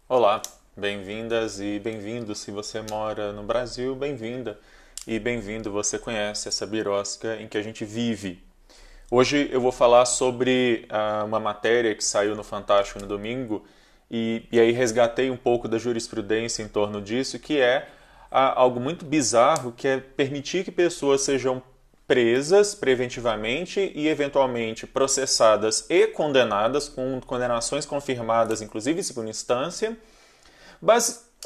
Olá, bem-vindas e bem-vindos. Se você mora no Brasil, bem-vinda e bem-vindo. Você conhece essa birosca em que a gente vive. Hoje eu vou falar sobre uma matéria que saiu no Fantástico no domingo e aí resgatei um pouco da jurisprudência em torno disso, que é algo muito bizarro, que é permitir que pessoas sejam presas preventivamente e eventualmente processadas e condenadas, com condenações confirmadas, inclusive em segunda instância,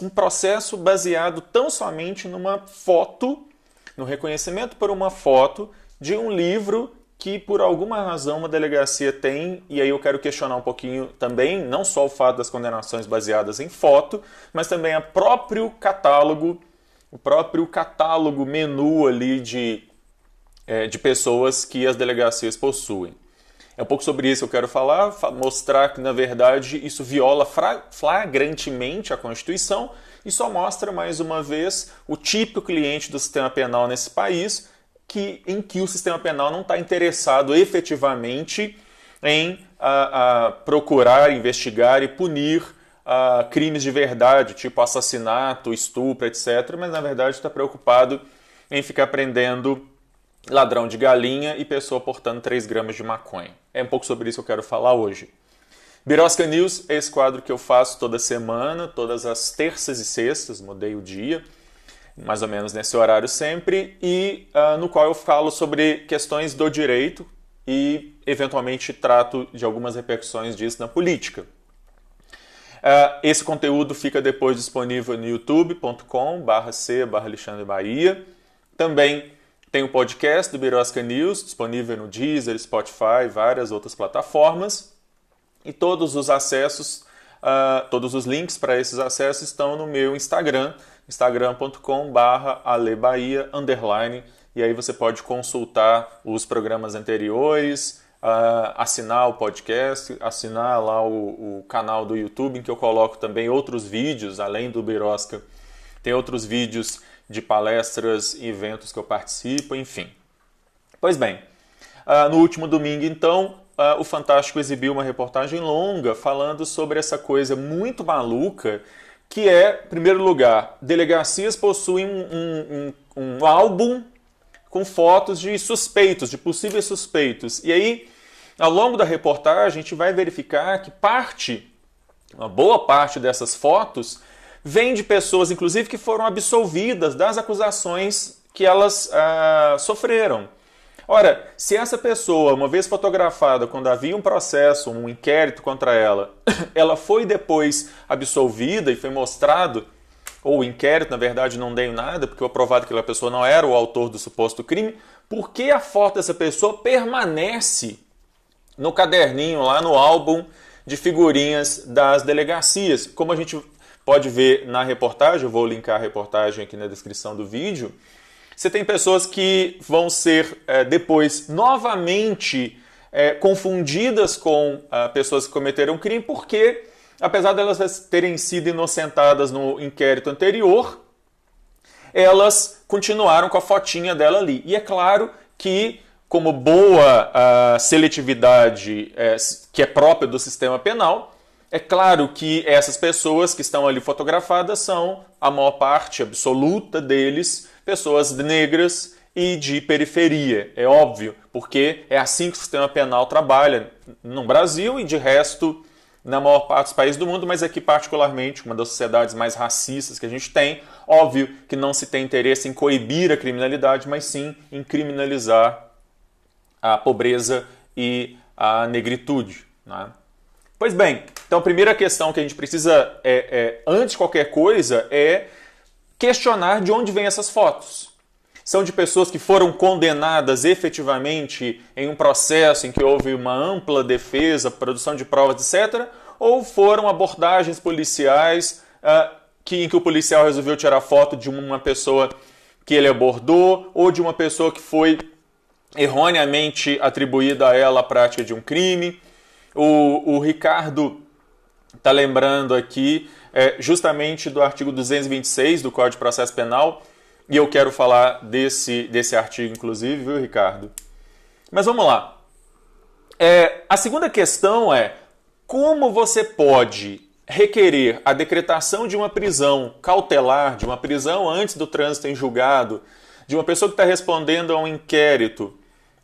um processo baseado tão somente numa foto, no reconhecimento por uma foto de um livro que por alguma razão uma delegacia tem, e aí eu quero questionar um pouquinho também, não só o fato das condenações baseadas em foto, mas também o próprio catálogo menu ali de pessoas que as delegacias possuem. É um pouco sobre isso que eu quero falar, mostrar que, na verdade, isso viola flagrantemente a Constituição e só mostra, mais uma vez, o típico cliente do sistema penal nesse país, em que o sistema penal não está interessado efetivamente em procurar, investigar e punir crimes de verdade, tipo assassinato, estupro, etc., mas, na verdade, está preocupado em ficar prendendo ladrão de galinha e pessoa portando 3 gramas de maconha. É um pouco sobre isso que eu quero falar hoje. Birosca News é esse quadro que eu faço toda semana, todas as terças e sextas, mudei o dia, mais ou menos nesse horário sempre, e no qual eu falo sobre questões do direito e, eventualmente, trato de algumas repercussões disso na política. Esse conteúdo fica depois disponível no youtube.com/c/Alexandre Bahia. Também tem o podcast do Birosca News, disponível no Deezer, Spotify, várias outras plataformas. E todos os acessos, todos os links para esses acessos estão no meu Instagram, instagram.com/alebahia_. E aí você pode consultar os programas anteriores, assinar o podcast, assinar lá o canal do YouTube, em que eu coloco também outros vídeos, além do Birosca. Tem outros vídeos de palestras e eventos que eu participo, enfim. Pois bem, no último domingo, então, o Fantástico exibiu uma reportagem longa falando sobre essa coisa muito maluca que é, em primeiro lugar, delegacias possuem um álbum com fotos de suspeitos, de possíveis suspeitos. E aí, ao longo da reportagem, a gente vai verificar que uma boa parte dessas fotos vem de pessoas, inclusive, que foram absolvidas das acusações que elas sofreram. Ora, se essa pessoa, uma vez fotografada, quando havia um processo, um inquérito contra ela, ela foi depois absolvida e foi mostrado, ou o inquérito, na verdade, não deu nada, porque foi provado que aquela pessoa não era o autor do suposto crime, por que a foto dessa pessoa permanece no caderninho, lá no álbum de figurinhas das delegacias? Como a gente pode ver na reportagem, eu vou linkar a reportagem aqui na descrição do vídeo, você tem pessoas que vão ser depois novamente confundidas com pessoas que cometeram crime, porque, apesar de elas terem sido inocentadas no inquérito anterior, elas continuaram com a fotinha dela ali. E é claro que, como boa seletividade que é própria do sistema penal, é claro que essas pessoas que estão ali fotografadas são, a maior parte absoluta deles, pessoas negras e de periferia. É óbvio, porque é assim que o sistema penal trabalha no Brasil e, de resto, na maior parte dos países do mundo, mas aqui particularmente, uma das sociedades mais racistas que a gente tem. Óbvio que não se tem interesse em coibir a criminalidade, mas sim em criminalizar a pobreza e a negritude, né? Pois bem, então a primeira questão que a gente precisa, antes de qualquer coisa, é questionar de onde vêm essas fotos. São de pessoas que foram condenadas efetivamente em um processo em que houve uma ampla defesa, produção de provas, etc., ou foram abordagens policiais em que o policial resolveu tirar foto de uma pessoa que ele abordou, ou de uma pessoa que foi erroneamente atribuída a ela a prática de um crime. O Ricardo está lembrando aqui justamente do artigo 226 do Código de Processo Penal, e eu quero falar desse artigo, inclusive, viu, Ricardo? Mas vamos lá. A segunda questão é como você pode requerer a decretação de uma prisão cautelar, de uma prisão antes do trânsito em julgado, de uma pessoa que está respondendo a um inquérito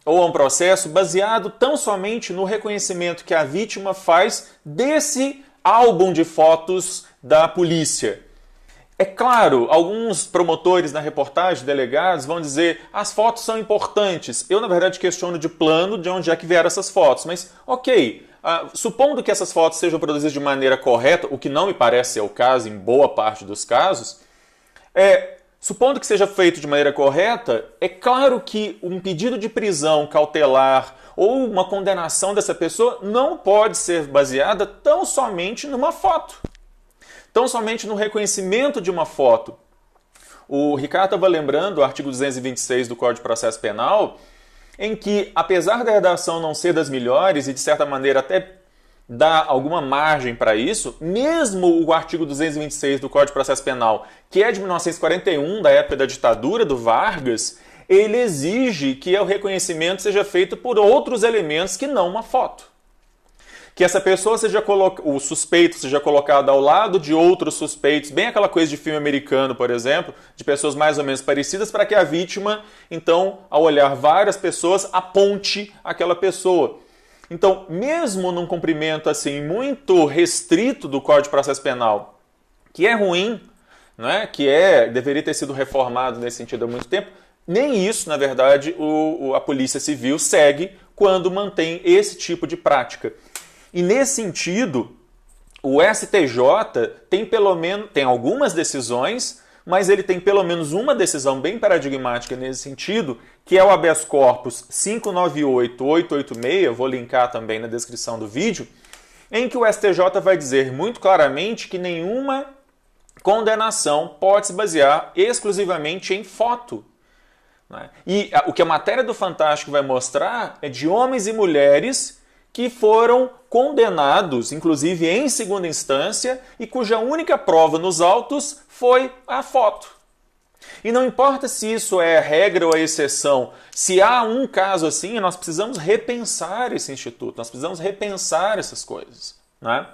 ou a um processo, baseado tão somente no reconhecimento que a vítima faz desse álbum de fotos da polícia. É claro, alguns promotores na reportagem, delegados, vão dizer as fotos são importantes. Eu, na verdade, questiono de plano de onde é que vieram essas fotos. Mas, ok, supondo que essas fotos sejam produzidas de maneira correta, o que não me parece ser o caso em boa parte dos casos, supondo que seja feito de maneira correta, é claro que um pedido de prisão cautelar ou uma condenação dessa pessoa não pode ser baseada tão somente numa foto. Tão somente no reconhecimento de uma foto. O Ricardo estava lembrando o artigo 226 do Código de Processo Penal, em que, apesar da redação não ser das melhores e, de certa maneira, até dá alguma margem para isso, mesmo o artigo 226 do Código de Processo Penal, que é de 1941, da época da ditadura do Vargas, ele exige que o reconhecimento seja feito por outros elementos que não uma foto. Que essa pessoa o suspeito seja colocado ao lado de outros suspeitos, bem aquela coisa de filme americano, por exemplo, de pessoas mais ou menos parecidas, para que a vítima, então, ao olhar várias pessoas, aponte aquela pessoa. Então, mesmo num cumprimento assim muito restrito do Código de Processo Penal, que é ruim, né, deveria ter sido reformado nesse sentido há muito tempo, nem isso, na verdade, a Polícia Civil segue quando mantém esse tipo de prática. E nesse sentido, o STJ tem algumas decisões, mas ele tem pelo menos uma decisão bem paradigmática nesse sentido, que é o habeas corpus 598-886, vou linkar também na descrição do vídeo, em que o STJ vai dizer muito claramente que nenhuma condenação pode se basear exclusivamente em foto. E o que a matéria do Fantástico vai mostrar é de homens e mulheres que foram condenados, inclusive em segunda instância, e cuja única prova nos autos foi a foto. E não importa se isso é a regra ou a exceção, se há um caso assim, nós precisamos repensar esse instituto, nós precisamos repensar essas coisas. Né?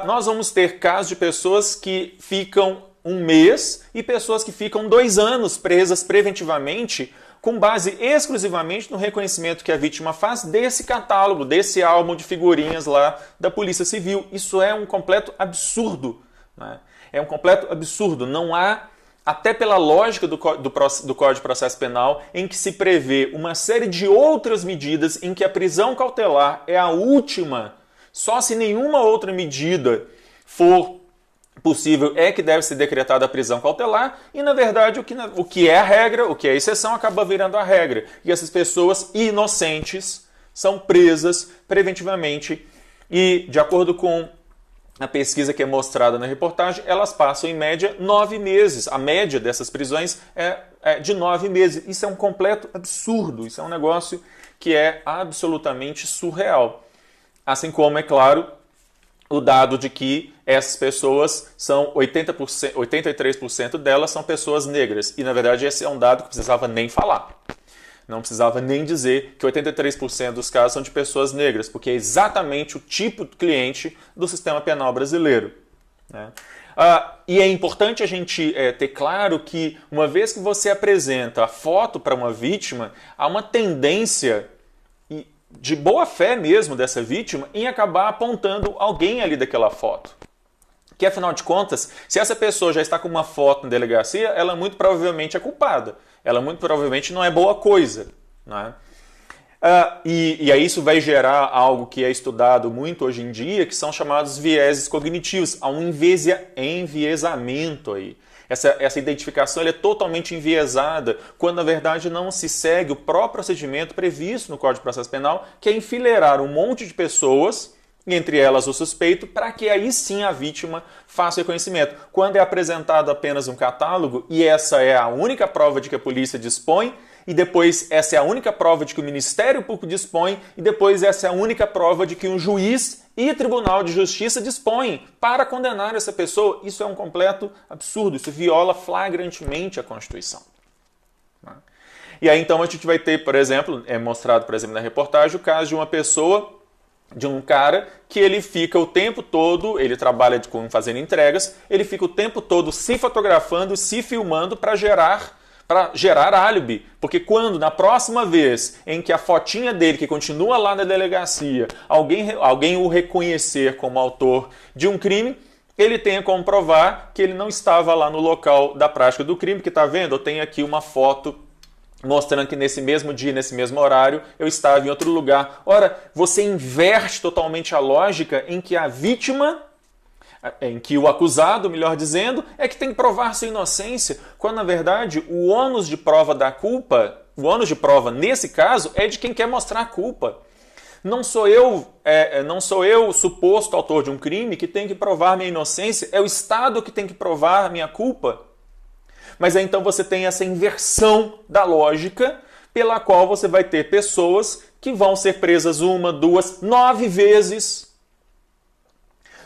Nós vamos ter casos de pessoas que ficam 1 mês e pessoas que ficam 2 anos presas preventivamente, com base exclusivamente no reconhecimento que a vítima faz desse catálogo, desse álbum de figurinhas lá da Polícia Civil. Isso é um completo absurdo. Né? É um completo absurdo. Não há, até pela lógica do Código de Processo Penal, em que se prevê uma série de outras medidas em que a prisão cautelar é a última, só se nenhuma outra medida for possível é que deve ser decretada a prisão cautelar e, na verdade, o que é a regra, o que é a exceção, acaba virando a regra. E essas pessoas inocentes são presas preventivamente e, de acordo com a pesquisa que é mostrada na reportagem, elas passam, em média, 9 meses. A média dessas prisões é de 9 meses. Isso é um completo absurdo. Isso é um negócio que é absolutamente surreal. Assim como, é claro, o dado de que essas pessoas são 83% delas são pessoas negras. E, na verdade, esse é um dado que precisava nem falar. Não precisava nem dizer que 83% dos casos são de pessoas negras, porque é exatamente o tipo de cliente do sistema penal brasileiro. Né? E é importante a gente ter claro que, uma vez que você apresenta a foto para uma vítima, há uma tendência de boa fé mesmo dessa vítima em acabar apontando alguém ali daquela foto. Que, afinal de contas, se essa pessoa já está com uma foto na delegacia, ela muito provavelmente é culpada. Ela muito provavelmente não é boa coisa. Né? E aí isso vai gerar algo que é estudado muito hoje em dia, que são chamados vieses cognitivos. Há um enviesamento aí. Essa identificação é totalmente enviesada, quando na verdade não se segue o próprio procedimento previsto no Código de Processo Penal, que é enfileirar um monte de pessoas, entre elas o suspeito, para que aí sim a vítima faça o reconhecimento. Quando é apresentado apenas um catálogo, e essa é a única prova de que a polícia dispõe, e depois essa é a única prova de que o Ministério Público dispõe, e depois essa é a única prova de que um juiz e Tribunal de Justiça dispõem para condenar essa pessoa. Isso é um completo absurdo, isso viola flagrantemente a Constituição. E aí então a gente vai ter, por exemplo, mostrado por exemplo na reportagem, o caso de uma pessoa de um cara que ele fica o tempo todo, ele trabalha fazendo entregas, ele fica o tempo todo se fotografando, se filmando para gerar álibi. Porque quando, na próxima vez em que a fotinha dele, que continua lá na delegacia, alguém o reconhecer como autor de um crime, ele tenha como provar que ele não estava lá no local da prática do crime, que está vendo? Eu tenho aqui uma foto mostrando que nesse mesmo dia, nesse mesmo horário, eu estava em outro lugar. Ora, você inverte totalmente a lógica em que a vítima, em que o acusado, melhor dizendo, é que tem que provar sua inocência, quando na verdade o ônus de prova da culpa, o ônus de prova nesse caso é de quem quer mostrar a culpa. Não sou eu, suposto autor de um crime, que tem que provar minha inocência, é o Estado que tem que provar minha culpa. Mas aí então você tem essa inversão da lógica, pela qual você vai ter pessoas que vão ser presas 1, 2, 9 vezes,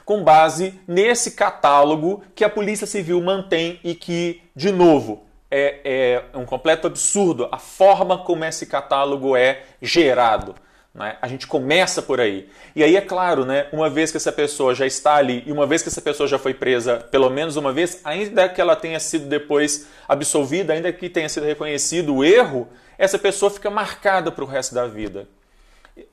com base nesse catálogo que a Polícia Civil mantém e que, de novo, é um completo absurdo a forma como esse catálogo é gerado. Né? A gente começa por aí. E aí, é claro, né, uma vez que essa pessoa já está ali e uma vez que essa pessoa já foi presa pelo menos uma vez, ainda que ela tenha sido depois absolvida, ainda que tenha sido reconhecido o erro, essa pessoa fica marcada para o resto da vida.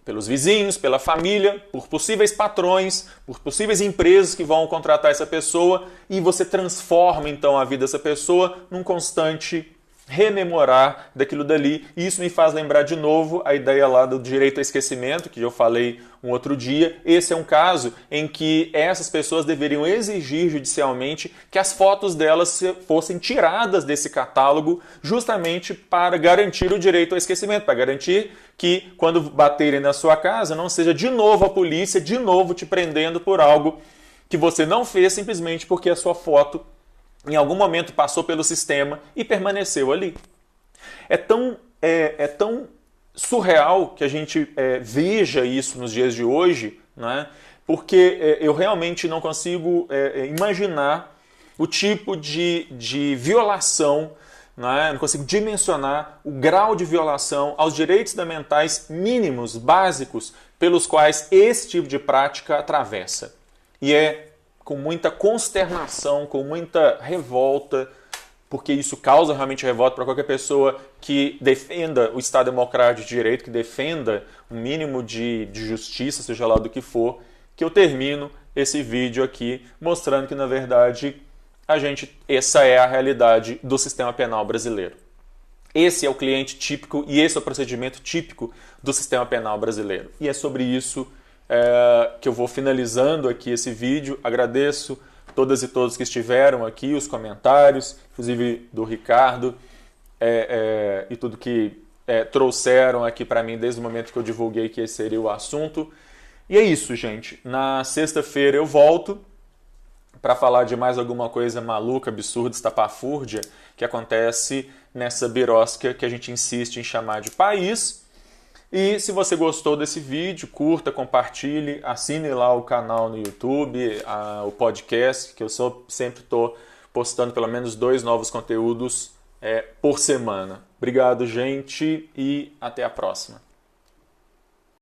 Pelos vizinhos, pela família, por possíveis patrões, por possíveis empresas que vão contratar essa pessoa, e você transforma então a vida dessa pessoa num constante rememorar daquilo dali. E isso me faz lembrar de novo a ideia lá do direito ao esquecimento, que eu falei um outro dia. Esse é um caso em que essas pessoas deveriam exigir judicialmente que as fotos delas fossem tiradas desse catálogo, justamente para garantir o direito ao esquecimento, para garantir que quando baterem na sua casa não seja de novo a polícia, de novo te prendendo por algo que você não fez simplesmente porque a sua foto em algum momento passou pelo sistema e permaneceu ali. É tão surreal que a gente veja isso nos dias de hoje, né? Porque eu realmente não consigo imaginar o tipo de violação, né? Não consigo dimensionar o grau de violação aos direitos fundamentais mínimos, básicos, pelos quais esse tipo de prática atravessa. E é com muita consternação, com muita revolta, porque isso causa realmente revolta para qualquer pessoa que defenda o Estado Democrático de Direito, que defenda um mínimo de justiça, seja lá do que for, que eu termino esse vídeo aqui mostrando que, na verdade, essa é a realidade do sistema penal brasileiro. Esse é o cliente típico e esse é o procedimento típico do sistema penal brasileiro. E é sobre isso que eu vou finalizando aqui esse vídeo. Agradeço todas e todos que estiveram aqui, os comentários, inclusive do Ricardo, e tudo que trouxeram aqui para mim desde o momento que eu divulguei que esse seria o assunto. E é isso, gente. Na sexta-feira eu volto para falar de mais alguma coisa maluca, absurda, estapafúrdia que acontece nessa birosca que a gente insiste em chamar de país. E se você gostou desse vídeo, curta, compartilhe, assine lá o canal no YouTube, o podcast, que eu sempre estou postando pelo menos 2 novos conteúdos por semana. Obrigado, gente, e até a próxima.